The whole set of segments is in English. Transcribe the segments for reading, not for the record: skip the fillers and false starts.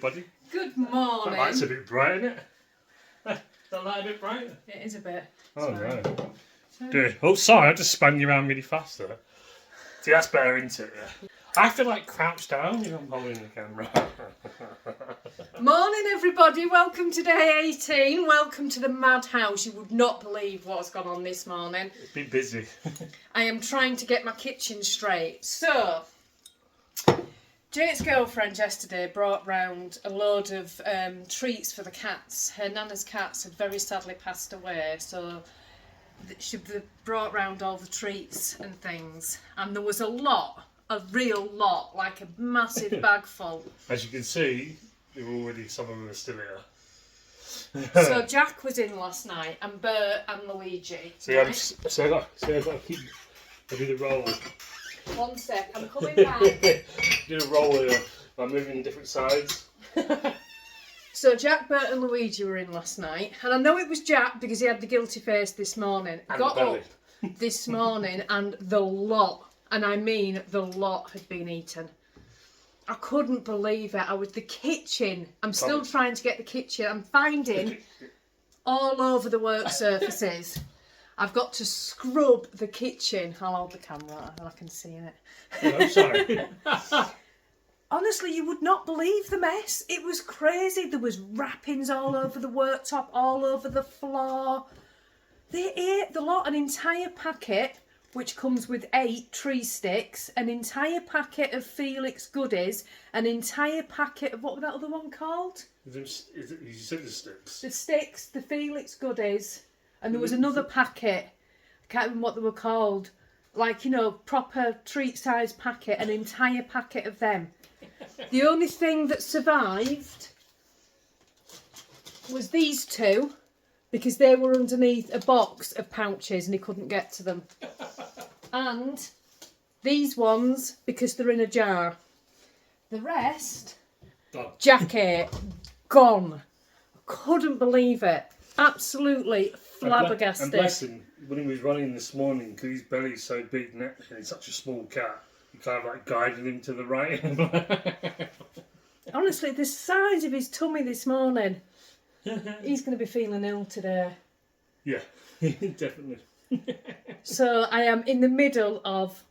everybody. Good morning. That light's a bit bright, isn't it? That light a bit bright? It is a bit. Oh Sorry. no. Good. Oh, sorry, I just spun you around really fast there. See, that's better, isn't it? Yeah. I have to like crouch down if I'm holding the camera. Morning, everybody. Welcome to day 18. Welcome to the madhouse. You would not believe what's gone on this morning. It's been busy. I am trying to get my kitchen straight. So, Jake's girlfriend yesterday brought round a load of treats for the cats. Her nana's cats had very sadly passed away, so she brought round all the treats and things. And there was a real lot, like a massive bag full. As you can see, some of them are still here. So Jack was in last night, and Bert and Luigi. See, I've got to keep. I do the roll. One sec, I'm coming back. Do the roll here. I'm moving different sides. So Jack, Bert and Luigi were in last night, and I know it was Jack because he had the guilty face this morning. And Got the belly. up this morning and the lot, and I mean the lot, had been eaten. I couldn't believe it. The kitchen. I'm still trying to get the kitchen. I'm finding all over the work surfaces. I've got to scrub the kitchen. I'll hold the camera and I can see it. Oh, I'm sorry. Honestly, you would not believe the mess. It was crazy. There was wrappings all over the worktop, all over the floor. They ate the lot, an entire packet, which comes with 8 tree sticks, an entire packet of Felix goodies, an entire packet of, what was that other one called? You said the sticks. The sticks, the Felix goodies, and there was another packet. I can't remember what they were called. Like, you know, proper treat-sized packet, an entire packet of them. The only thing that survived was these two, because they were underneath a box of pouches and he couldn't get to them. And these ones, because they're in a jar. The rest, Jack ate, gone. Couldn't believe it. Absolutely flabbergasted. And bless him, when he was running this morning, because his belly's so big and he's such a small cat, he kind of like guided him to the right. Honestly, the size of his tummy this morning, he's going to be feeling ill today. Yeah, definitely. So I am in the middle of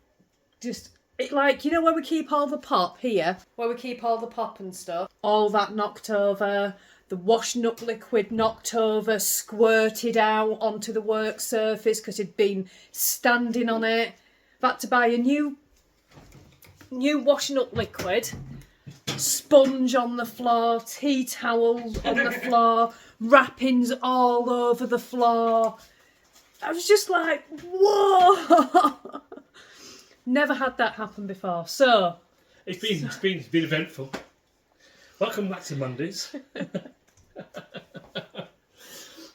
like, you know where we keep all the pop here? Where we keep all the pop and stuff? All that knocked over, the washing up liquid knocked over, squirted out onto the work surface because it'd been standing on it. I've had to buy a new washing up liquid, sponge on the floor, tea towels on the floor, wrappings all over the floor. I was just like, whoa! Never had that happen before. So It's been eventful. Welcome back to Mondays.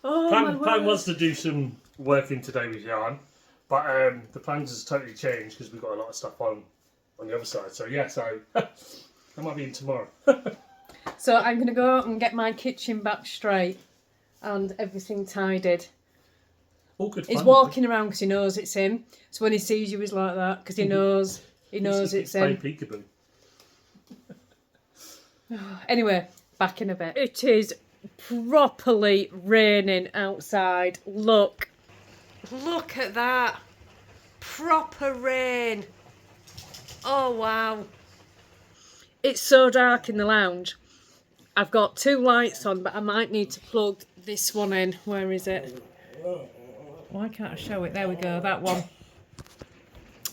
Plan was to do some working today with yarn, but the plans has totally changed because we've got a lot of stuff on the other side. So yeah, I might be in tomorrow. So I'm going to go and get my kitchen back straight and everything tidied. All good fun. He's walking around because he knows it's him. So when he sees you, he's like that because he knows it's him. Peekaboo. Anyway, back in a bit. It is properly raining outside. Look at that. Proper rain. Oh wow. It's so dark in the lounge. I've got 2 lights on, but I might need to plug this one in. Where is it? Why can't I show it? There we go, that one.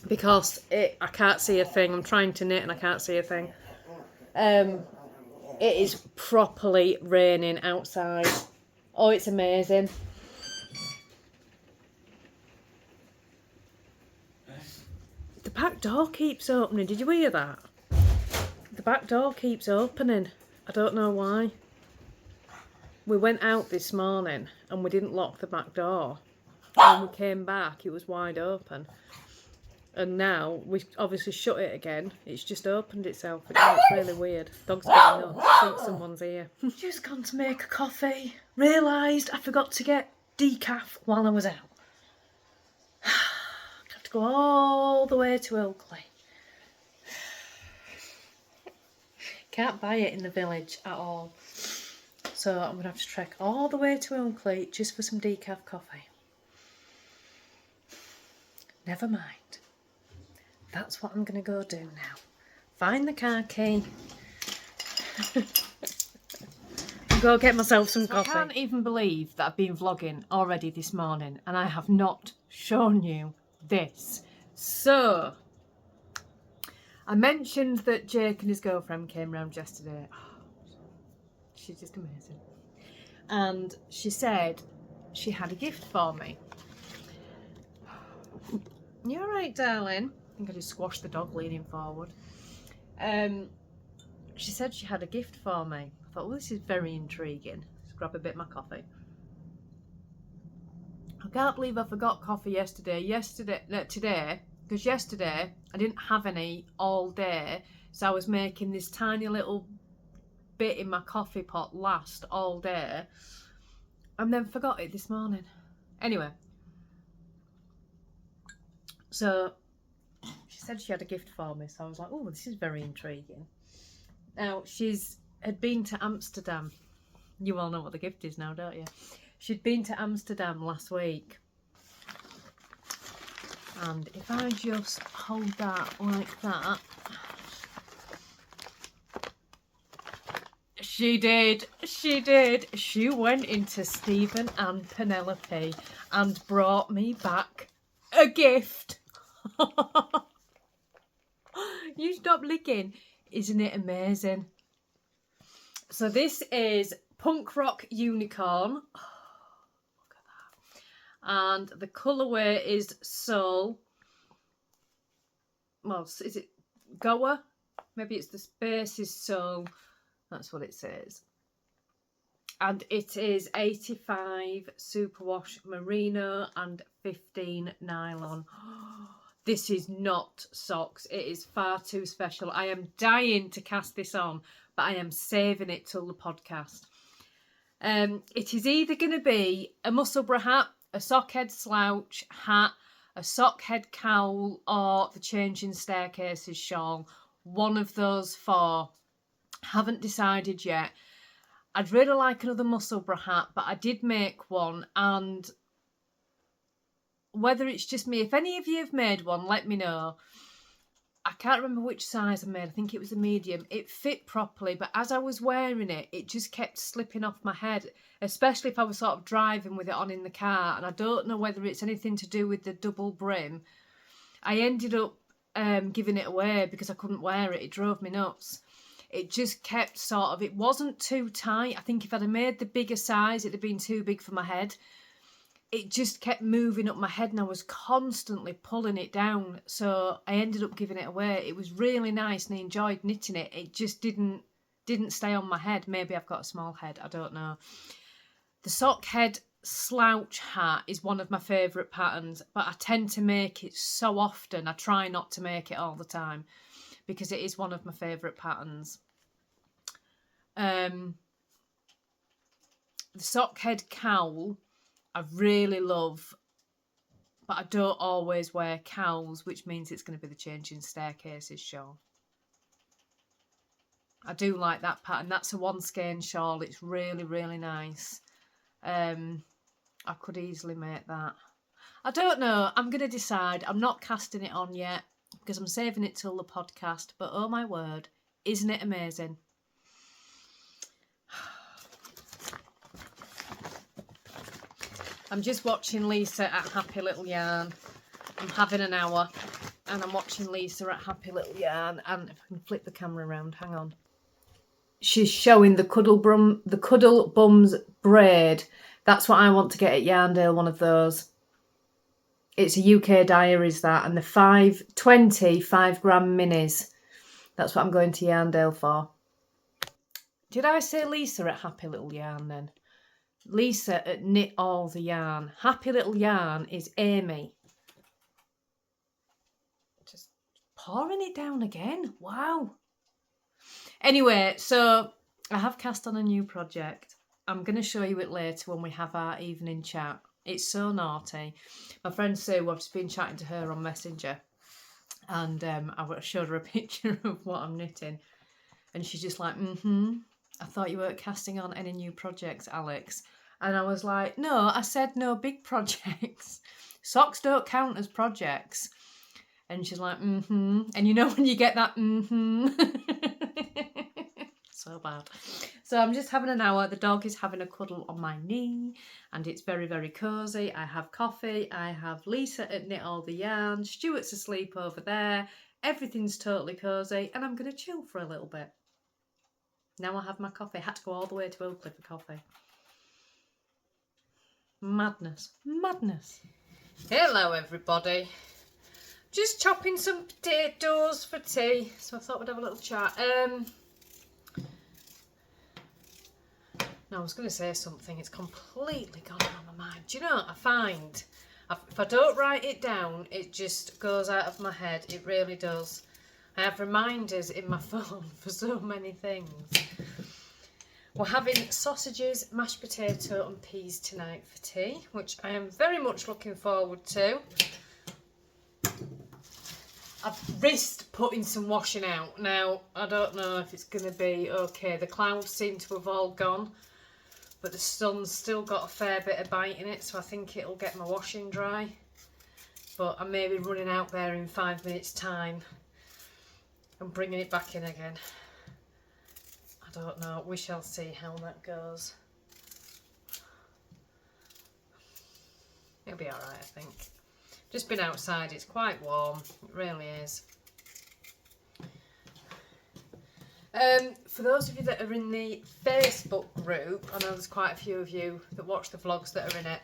Because I can't see a thing. I'm trying to knit and I can't see a thing. It is properly raining outside. Oh, it's amazing. The back door keeps opening. Did you hear that? The back door keeps opening. I don't know why. We went out this morning and we didn't lock the back door. When we came back, it was wide open. And now we obviously shut it again. It's just opened itself. It's really weird. Dog's getting nuts. I think someone's here. Just gone to make a coffee. Realised I forgot to get decaf while I was out. I have to go all the way to Ilkley. Can't buy it in the village at all. So I'm going to have to trek all the way to Ilkley just for some decaf coffee. Never mind. That's what I'm going to go do now. Find the car key. Go get myself some coffee. I can't even believe that I've been vlogging already this morning and I have not shown you this. So, I mentioned that Jake and his girlfriend came round yesterday. Oh, she's just amazing. And she said she had a gift for me. You alright, darling? I think I just squashed the dog leaning forward. She said she had a gift for me. I thought, well, this is very intriguing. Let's grab a bit of my coffee. I can't believe I forgot coffee today, because yesterday I didn't have any all day, so I was making this tiny little bit in my coffee pot last all day, and then forgot it this morning. Anyway, so she said she had a gift for me, so I was like, oh, this is very intriguing. Now, had been to Amsterdam. You all know what the gift is now, don't you? She'd been to Amsterdam last week. And if I just hold that like that. She did. She went into Stephen and Penelope and brought me back a gift. You stop licking. Isn't it amazing? So this is Punk Rock Unicorn. Oh, look at that. And the colourway is Soul. Well, is it Goa? Maybe it's the space is Soul. That's what it says. And it is 85 superwash merino and 15 nylon. This is not socks. It is far too special. I am dying to cast this on, but I am saving it till the podcast. It is either going to be a Musselburgh hat, a sockhead slouch hat, a sockhead cowl, or the Changing Staircases shawl. One of those four. Haven't decided yet. I'd really like another Musselburgh hat, but I did make one, and whether it's just me, if any of you have made one, let me know. I can't remember which size I made. I think it was a medium. It fit properly, but as I was wearing it, it just kept slipping off my head, especially if I was sort of driving with it on in the car, and I don't know whether it's anything to do with the double brim. I ended up giving it away because I couldn't wear it. It drove me nuts. It just kept sort of, it wasn't too tight. I think if I'd have made the bigger size, it'd have been too big for my head. It just kept moving up my head and I was constantly pulling it down. So I ended up giving it away. It was really nice and I enjoyed knitting it. It just didn't stay on my head. Maybe I've got a small head, I don't know. The sock head slouch hat is one of my favourite patterns, but I tend to make it so often. I try not to make it all the time because it is one of my favourite patterns. The sock head cowl I really love, but I don't always wear cowls, which means it's going to be the Changing Staircases shawl. I do like that pattern. That's a one skein shawl. It's really, really nice. I could easily make that. I don't know. I'm going to decide. I'm not casting it on yet because I'm saving it till the podcast. But oh my word, isn't it amazing? I'm just watching Lisa at Happy Little Yarn. I'm having an hour and I'm watching Lisa at Happy Little Yarn. And if I can flip the camera around, hang on. She's showing the Cuddle Bums braid. That's what I want to get at Yarndale, one of those. It's a UK Diaries, that, and the 520 5-gram minis. That's what I'm going to Yarndale for. Did I say Lisa at Happy Little Yarn then? Lisa at Knit All the Yarn. Happy Little Yarn is Amy. Just pouring it down again. Wow. Anyway, so I have cast on a new project. I'm going to show you it later when we have our evening chat. It's so naughty. My friend Sue, I've just been chatting to her on Messenger, and I showed her a picture of what I'm knitting. And she's just like, I thought you weren't casting on any new projects, Alex. And I was like, no, I said no big projects. Socks don't count as projects. And she's like, And you know when you get that so bad. So I'm just having an hour. The dog is having a cuddle on my knee and it's very, very cosy. I have coffee. I have Lisa at Knit All the Yarn. Stuart's asleep over there. Everything's totally cosy and I'm going to chill for a little bit. Now I have my coffee. I had to go all the way to Oakley for coffee. Madness. Madness. Hello everybody. Just chopping some potatoes for tea. So I thought we'd have a little chat. No, I was going to say something. It's completely gone out of my mind. Do you know what I find? If I don't write it down, it just goes out of my head. It really does. I have reminders in my phone for so many things. We're having sausages, mashed potato and peas tonight for tea, which I am very much looking forward to. I've risked putting some washing out. Now, I don't know if it's going to be okay. The clouds seem to have all gone, but the sun's still got a fair bit of bite in it, so I think it'll get my washing dry. But I may be running out there in 5 minutes' time and bringing it back in again. I don't know. We shall see how that goes. It'll be alright, I think. Just been outside. It's quite warm. It really is. For those of you that are in the Facebook group, I know there's quite a few of you that watch the vlogs that are in it.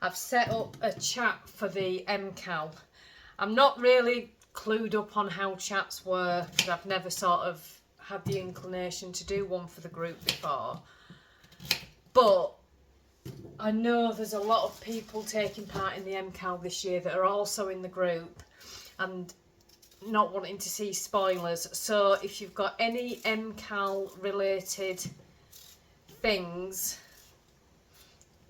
I've set up a chat for the MCAL. I'm not really clued up on how chats work because I've never sort of had the inclination to do one for the group before. But I know there's a lot of people taking part in the MCAL this year that are also in the group and not wanting to see spoilers. So if you've got any MCAL related things,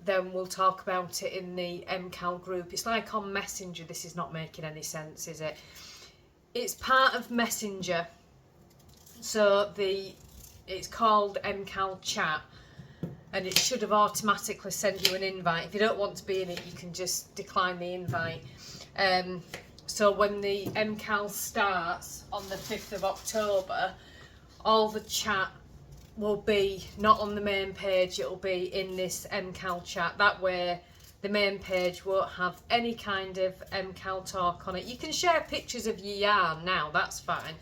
then we'll talk about it in the MCAL group. It's like on Messenger. This is not making any sense, is it? It's part of Messenger. So it's called MCAL Chat. And it should have automatically sent you an invite. If you don't want to be in it, you can just decline the invite. So when the MCAL starts on the 5th of October, all the chat will be not on the main page, it'll be in this MCAL chat. That way the main page won't have any kind of MCAL talk on it. You can share pictures of your yarn now, that's fine.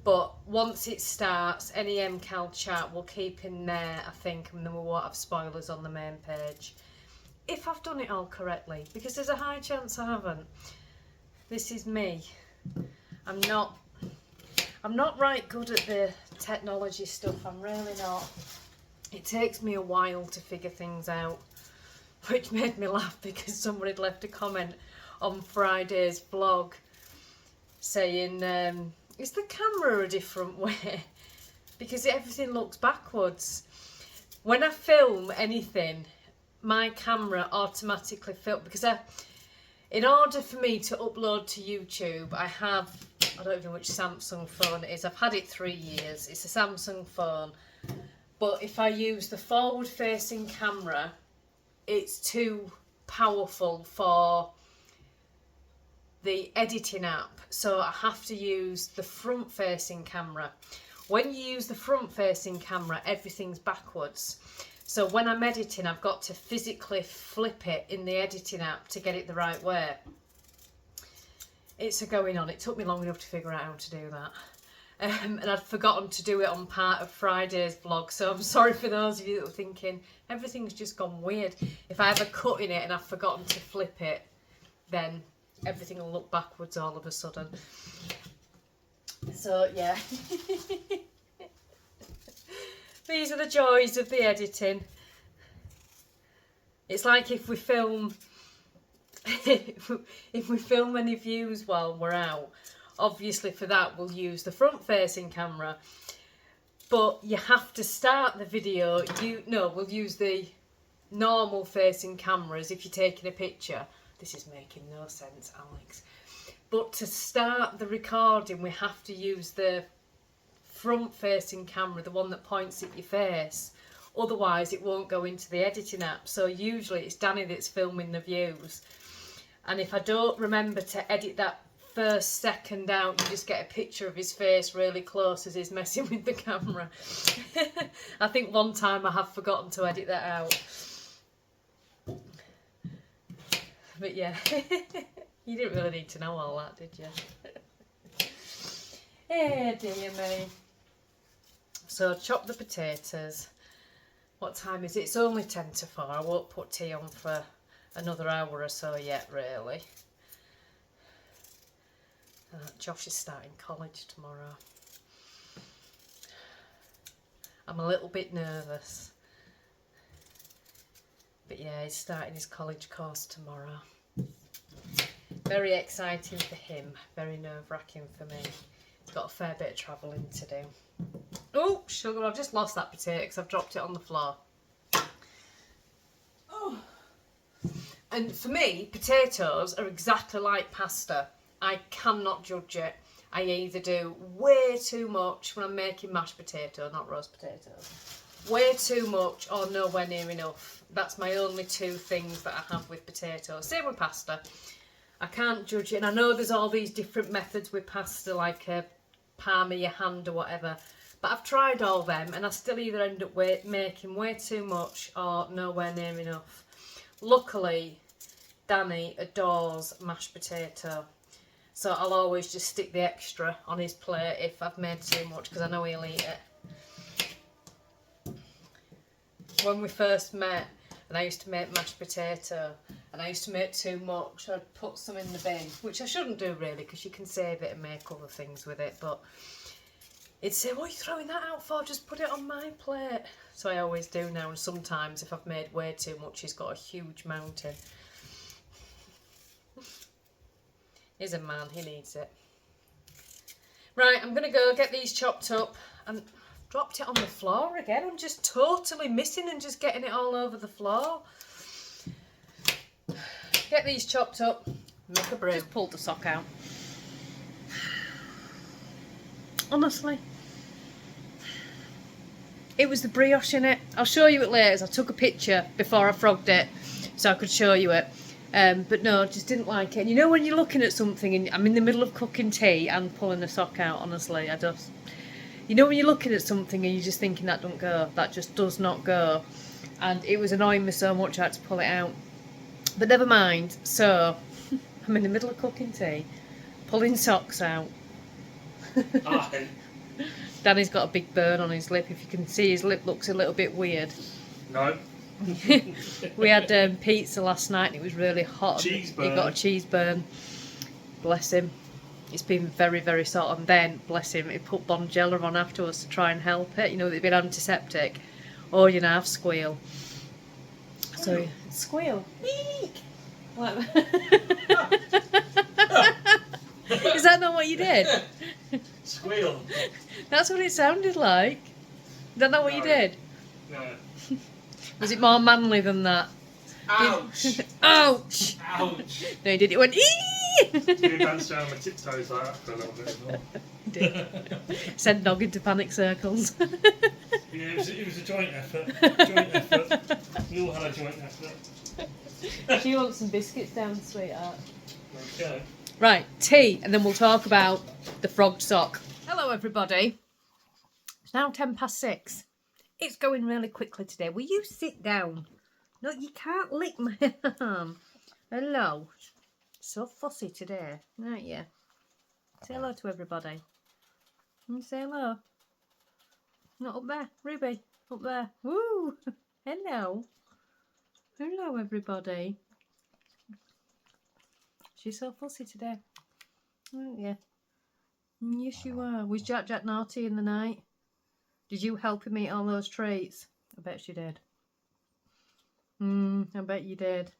But once it starts, any MCAL chat will keep in there, I think, and then we won't have spoilers on the main page. If I've done it all correctly, because there's a high chance I haven't. This is me. I'm not right good at the technology stuff, I'm really not. It takes me a while to figure things out, which made me laugh because somebody had left a comment on Friday's vlog saying, is the camera a different way? Because everything looks backwards. When I film anything, my camera automatically films, because in order for me to upload to YouTube, I don't even know which Samsung phone it is. I've had it 3 years. It's a Samsung phone. But if I use the forward-facing camera, it's too powerful for the editing app. So I have to use the front-facing camera. When you use the front-facing camera, everything's backwards. So when I'm editing, I've got to physically flip it in the editing app to get it the right way. It's a going on. It took me long enough to figure out how to do that. And I'd forgotten to do it on part of Friday's vlog. So I'm sorry for those of you that were thinking, everything's just gone weird. If I have a cut in it and I've forgotten to flip it, then everything will look backwards all of a sudden. So, yeah. These are the joys of the editing. It's like if we film if we film any views while we're out, obviously for that we'll use the front facing camera, but you have to start the video, we'll use the normal facing cameras if you're taking a picture. This is making no sense, Alex. But to start the recording we have to use the front-facing camera, the one that points at your face. Otherwise, it won't go into the editing app. So usually it's Danny that's filming the views. And if I don't remember to edit that first second out, you just get a picture of his face really close as he's messing with the camera. I think one time I have forgotten to edit that out. But yeah, you didn't really need to know all that, did you? Eh, dear me. So chop the potatoes. What time is it? It's only 10 to 4. I won't put tea on for another hour or so yet, really. Josh is starting college tomorrow. I'm a little bit nervous. But yeah, he's starting his college course tomorrow. Very exciting for him. Very nerve-wracking for me. He's got a fair bit of travelling to do. Oh, sugar, I've just lost that potato because I've dropped it on the floor. Oh. And for me, potatoes are exactly like pasta. I cannot judge it. I either do way too much when I'm making mashed potato, not roast potatoes. Way too much or nowhere near enough. That's my only two things that I have with potatoes. Same with pasta. I can't judge it. And I know there's all these different methods with pasta, like a palm of your hand or whatever. But I've tried all them and I still either end up making way too much or nowhere near enough. Luckily, Danny adores mashed potato. So I'll always just stick the extra on his plate if I've made too much, because I know he'll eat it. When we first met and I used to make mashed potato and I used to make too much, I'd put some in the bin, which I shouldn't do really because you can save it and make other things with it, but he'd say, what are you throwing that out for? Just put it on my plate. So I always do now, and sometimes if I've made way too much, he's got a huge mountain. He's a man, he needs it. Right, I'm going to go get these chopped up, and dropped it on the floor again. I'm just totally missing and just getting it all over the floor. Get these chopped up, make a brew. Just pulled the sock out. Honestly. It was the brioche in it. I'll show you it later. I took a picture before I frogged it so I could show you it. But no, I just didn't like it. And you know when you're looking at something and I'm in the middle of cooking tea and pulling the sock out, honestly, I just... You know when you're looking at something and you're just thinking that don't go, that just does not go. And it was annoying me so much I had to pull it out. But never mind. So, I'm in the middle of cooking tea, pulling socks out. Danny's got a big burn on his lip. If you can see, his lip looks a little bit weird. No. We had pizza last night and it was really hot. Cheese burn. He got a cheese burn. Bless him. It's been very, very salt. And then, bless him, he put Bonjela on afterwards to try and help it. You know, they've been antiseptic. Oh, you know, have squeal. So, squeal. Eek! Is that not what you did? Squeal. That's what it sounded like. Is that not what you did? No. Was it more manly than that? Ouch! Ouch! Ouch! No, he did. It went eee! You danced around my tiptoes like that for a little bit as well. Did. Sent Nog into panic circles. Yeah, it was a joint effort. Joint effort. We all had a joint effort. She wants some biscuits down, sweetheart. Okay. Right, tea, and then we'll talk about the frogged sock. Hello, everybody. It's now 6:10. It's going really quickly today. Will you sit down? No, you can't lick my arm. Hello. So fussy today, aren't you? Say hello to everybody. Say hello. Not up there, Ruby. Up there. Woo! Hello. Hello, everybody. She's so fussy today, aren't you? Yes, you are. Was Jack naughty in the night? Did you help him eat all those treats? I bet she did. I bet you did.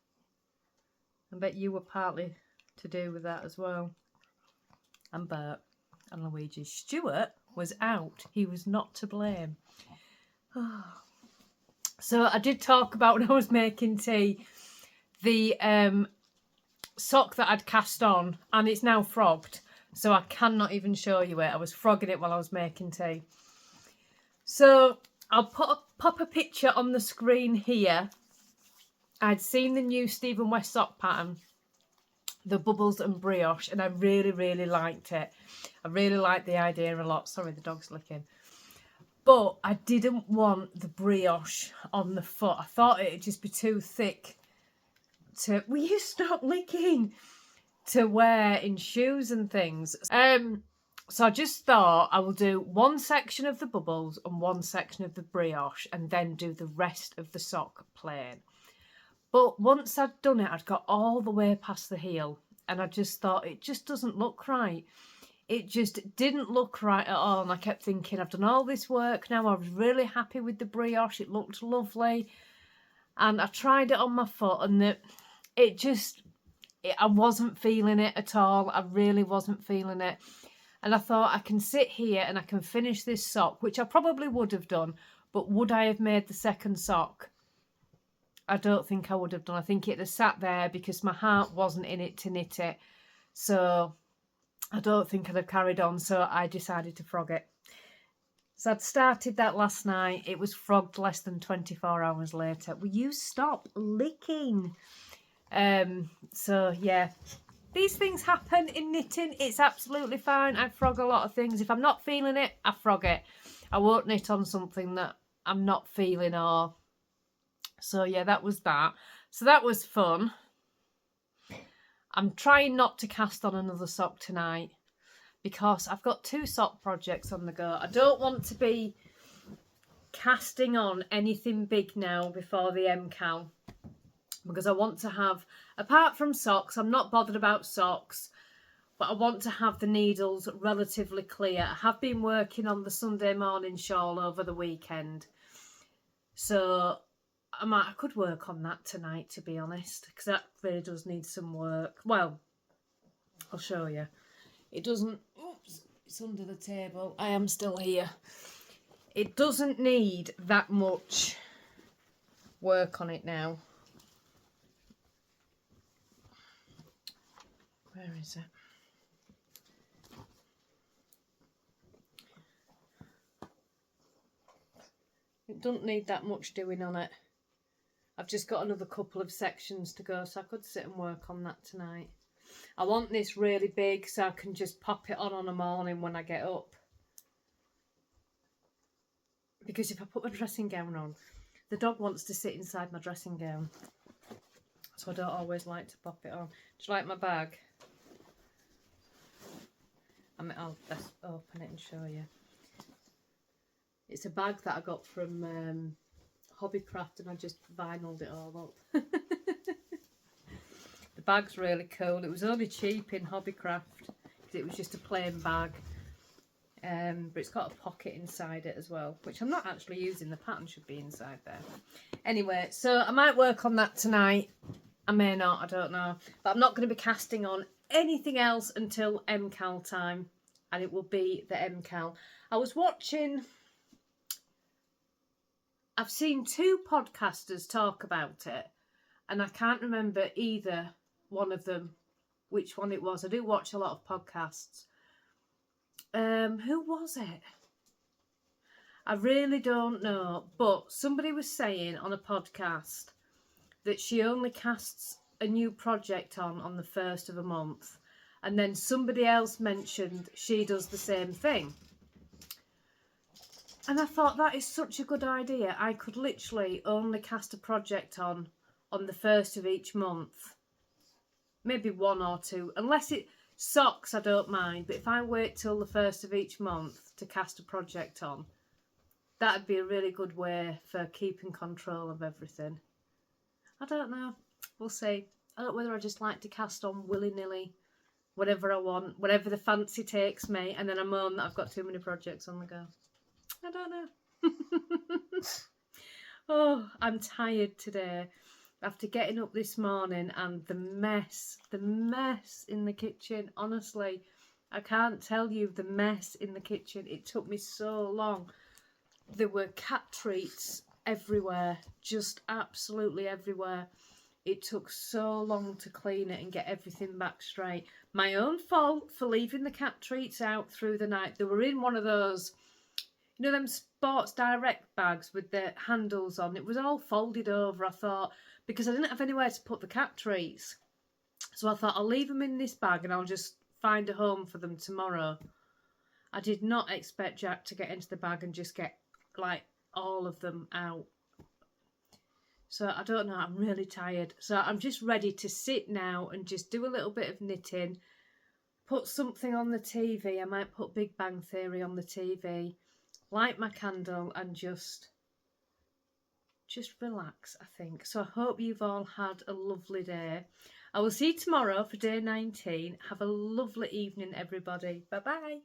I bet you were partly to do with that as well. And Bert and Luigi. Stuart was out. He was not to blame. So I did talk about when I was making tea, the sock that I'd cast on, and it's now frogged. So I cannot even show you it. I was frogging it while I was making tea. So I'll pop a picture on the screen here. I'd seen the new Stephen West sock pattern, the bubbles and brioche, and I really, really liked it. I really liked the idea a lot. Sorry, the dog's licking. But I didn't want the brioche on the foot. I thought it'd just be too thick to... Will you stop licking? To wear in shoes and things. So I just thought I will do one section of the bubbles and one section of the brioche and then do the rest of the sock plain. But once I'd done it, I'd got all the way past the heel and I just thought it just doesn't look right. It just didn't look right at all, and I kept thinking, I've done all this work now. I was really happy with the brioche. It looked lovely. And I tried it on my foot and I wasn't feeling it at all. I really wasn't feeling it. And I thought I can sit here and I can finish this sock, which I probably would have done. But would I have made the second sock? I don't think I would have done. I think it'd have sat there because my heart wasn't in it to knit it. So I don't think I'd have carried on. So I decided to frog it. So I'd started that last night. It was frogged less than 24 hours later. Will you stop licking? So yeah, these things happen in knitting. It's absolutely fine. I frog a lot of things. If I'm not feeling it, I frog it. I won't knit on something that I'm not feeling or... So yeah, that was that. So that was fun. I'm trying not to cast on another sock tonight because I've got 2 sock projects on the go. I don't want to be casting on anything big now before the MCAL because I want to have, apart from socks, I'm not bothered about socks, but I want to have the needles relatively clear. I have been working on the Sunday morning shawl over the weekend, so I could work on that tonight, to be honest, because that really does need some work. Well, I'll show you. It doesn't... Oops, it's under the table. I am still here. It doesn't need that much work on it now. Where is it? It doesn't need that much doing on it. I've just got another couple of sections to go, so I could sit and work on that tonight. I want this really big so I can just pop it on a morning when I get up. Because if I put my dressing gown on, the dog wants to sit inside my dressing gown. So I don't always like to pop it on. Do you like my bag? I'll just open it and show you. It's a bag that I got from Hobbycraft and I just vinyled it all up. The bag's really cool. It was only cheap in Hobbycraft because it was just a plain bag. But it's got a pocket inside it as well, which I'm not actually using. The pattern should be inside there. Anyway, so I might work on that tonight. I may not, I don't know. But I'm not going to be casting on anything else until MCAL time. And it will be the MCAL. I was watching... I've seen 2 podcasters talk about it. And I can't remember either one of them, which one it was. I do watch a lot of podcasts. Who was it? I really don't know. But somebody was saying on a podcast that she only casts a new project on the 1st of a month. And then somebody else mentioned she does the same thing. And I thought that is such a good idea. I could literally only cast a project on the 1st of each month. Maybe 1 or 2. Unless it... Socks, I don't mind. But if I wait till the 1st of each month to cast a project on, that'd be a really good way for keeping control of everything. I don't know. We'll see. I don't know whether I just like to cast on willy-nilly, whatever I want, whatever the fancy takes me, and then I moan that I've got too many projects on the go. I don't know. Oh, I'm tired today. After getting up this morning and the mess in the kitchen, honestly, I can't tell you the mess in the kitchen. It took me so long. There were cat treats everywhere, just absolutely everywhere. It took so long to clean it and get everything back straight. My own fault for leaving the cat treats out through the night. They were in one of those, you know, them Sports Direct bags with the handles on. It was all folded over, I thought, because I didn't have anywhere to put the cat treats. So I thought I'll leave them in this bag and I'll just find a home for them tomorrow. I did not expect Jack to get into the bag and just get, like, all of them out. So I don't know, I'm really tired. So I'm just ready to sit now and just do a little bit of knitting, put something on the TV. I might put Big Bang Theory on the TV, light my candle and just relax, I think. So I hope you've all had a lovely day. I will see you tomorrow for day 19. Have a lovely evening, everybody. Bye-bye.